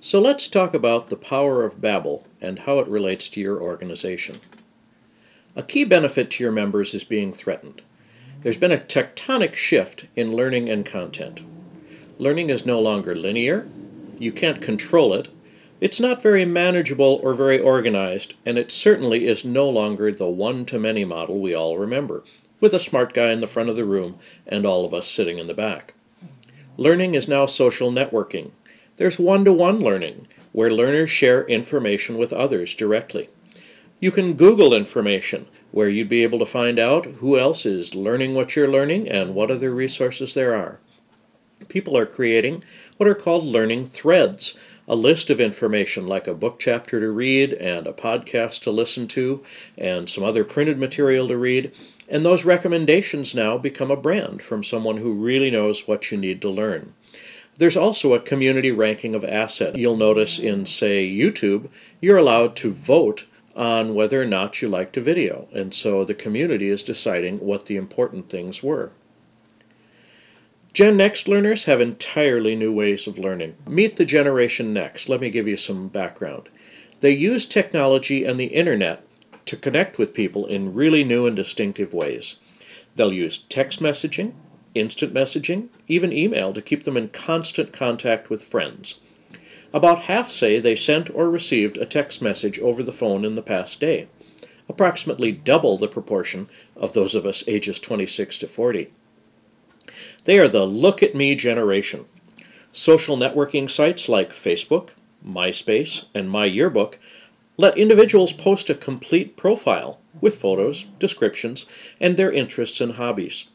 So let's talk about the power of Babel and how it relates to your organization. A key benefit to your members is being threatened. There's been a tectonic shift in learning and content. Learning is no longer linear. You can't control it. It's not very manageable or very organized, and it certainly is no longer the one-to-many model we all remember, with a smart guy in the front of the room and all of us sitting in the back. Learning is now social networking. There's one-to-one learning, where learners share information with others directly. You can Google information, where you'd be able to find out who else is learning what you're learning and what other resources there are. People are creating what are called learning threads, a list of information like a book chapter to read and a podcast to listen to and some other printed material to read, and those recommendations now become a brand from someone who really knows what you need to learn. There's also a community ranking of assets. You'll notice in, say, YouTube, you're allowed to vote on whether or not you liked a video, and so the community is deciding what the important things were. Gen Next learners have entirely new ways of learning. Meet the Generation Next. Let me give you some background. They use technology and the internet to connect with people in really new and distinctive ways. They'll use text messaging, instant messaging, even email to keep them in constant contact with friends. About half say they sent or received a text message over the phone in the past day, approximately double the proportion of those of us ages 26 to 40. They are the look-at-me generation. Social networking sites like Facebook, MySpace, and My Yearbook let individuals post a complete profile with photos, descriptions, and their interests and hobbies.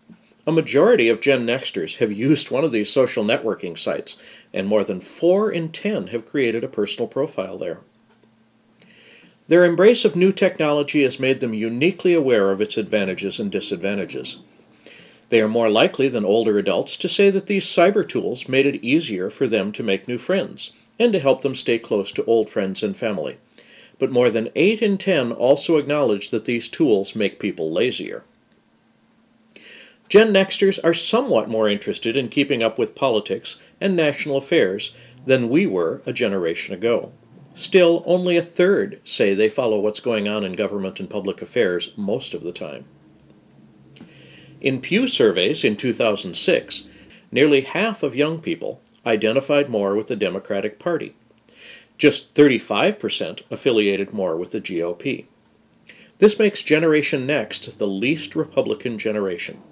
A majority of Gen Nexters have used one of these social networking sites, and more than 4 in 10 have created a personal profile there. Their embrace of new technology has made them uniquely aware of its advantages and disadvantages. They are more likely than older adults to say that these cyber tools made it easier for them to make new friends and to help them stay close to old friends and family. But more than 8 in 10 also acknowledge that these tools make people lazier. Gen Nexters are somewhat more interested in keeping up with politics and national affairs than we were a generation ago. Still, only a third say they follow what's going on in government and public affairs most of the time. In Pew surveys in 2006, nearly half of young people identified more with the Democratic Party. Just 35% affiliated more with the GOP. This makes Generation Next the least Republican generation.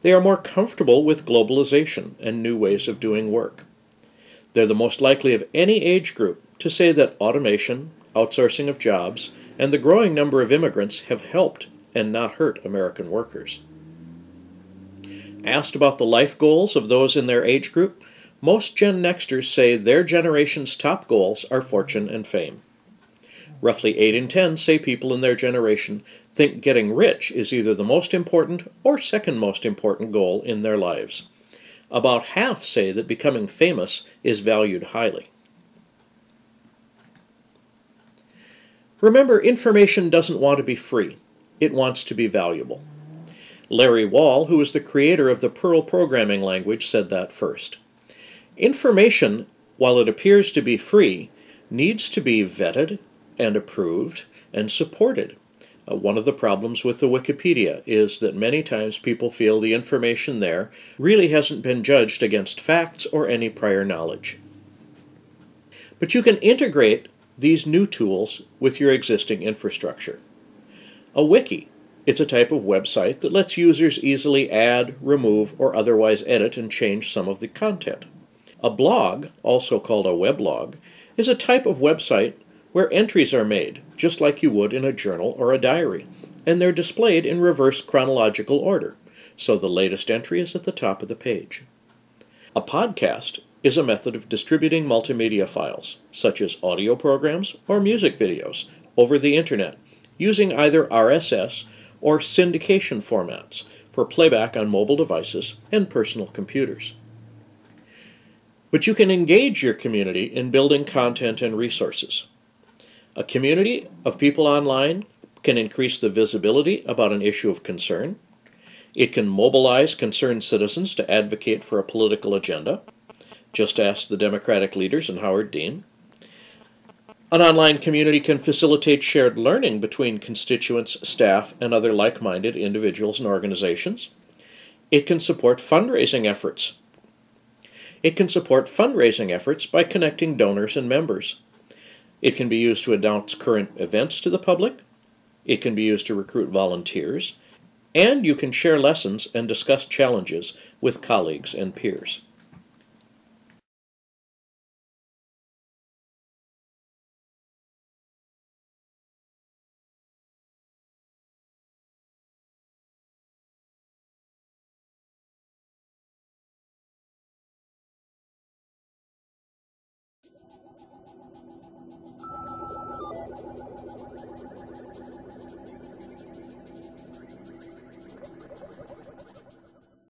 They are more comfortable with globalization and new ways of doing work. They're the most likely of any age group to say that automation, outsourcing of jobs, and the growing number of immigrants have helped and not hurt American workers. Asked about the life goals of those in their age group, most Gen Nexters say their generation's top goals are fortune and fame. Roughly 8 in 10 say people in their generation think getting rich is either the most important or second most important goal in their lives. About half say that becoming famous is valued highly. Remember, information doesn't want to be free. It wants to be valuable. Larry Wall, who is the creator of the Perl programming language, said that first. Information, while it appears to be free, needs to be vetted and approved and supported. One of the problems with the Wikipedia is that many times people feel the information there really hasn't been judged against facts or any prior knowledge. But you can integrate these new tools with your existing infrastructure. A wiki. It's a type of website that lets users easily add, remove, or otherwise edit and change some of the content. A blog, also called a weblog, is a type of website where entries are made, just like you would in a journal or a diary, and they're displayed in reverse chronological order, so the latest entry is at the top of the page. A podcast is a method of distributing multimedia files, such as audio programs or music videos, over the internet, using either RSS or syndication formats for playback on mobile devices and personal computers. But you can engage your community in building content and resources. A community of people online can increase the visibility about an issue of concern. It can mobilize concerned citizens to advocate for a political agenda. Just ask the Democratic leaders and Howard Dean. An online community can facilitate shared learning between constituents, staff, and other like-minded individuals and organizations. It can support fundraising efforts. It can support fundraising efforts by connecting donors and members. It can be used to announce current events to the public. It can be used to recruit volunteers. And you can share lessons and discuss challenges with colleagues and peers.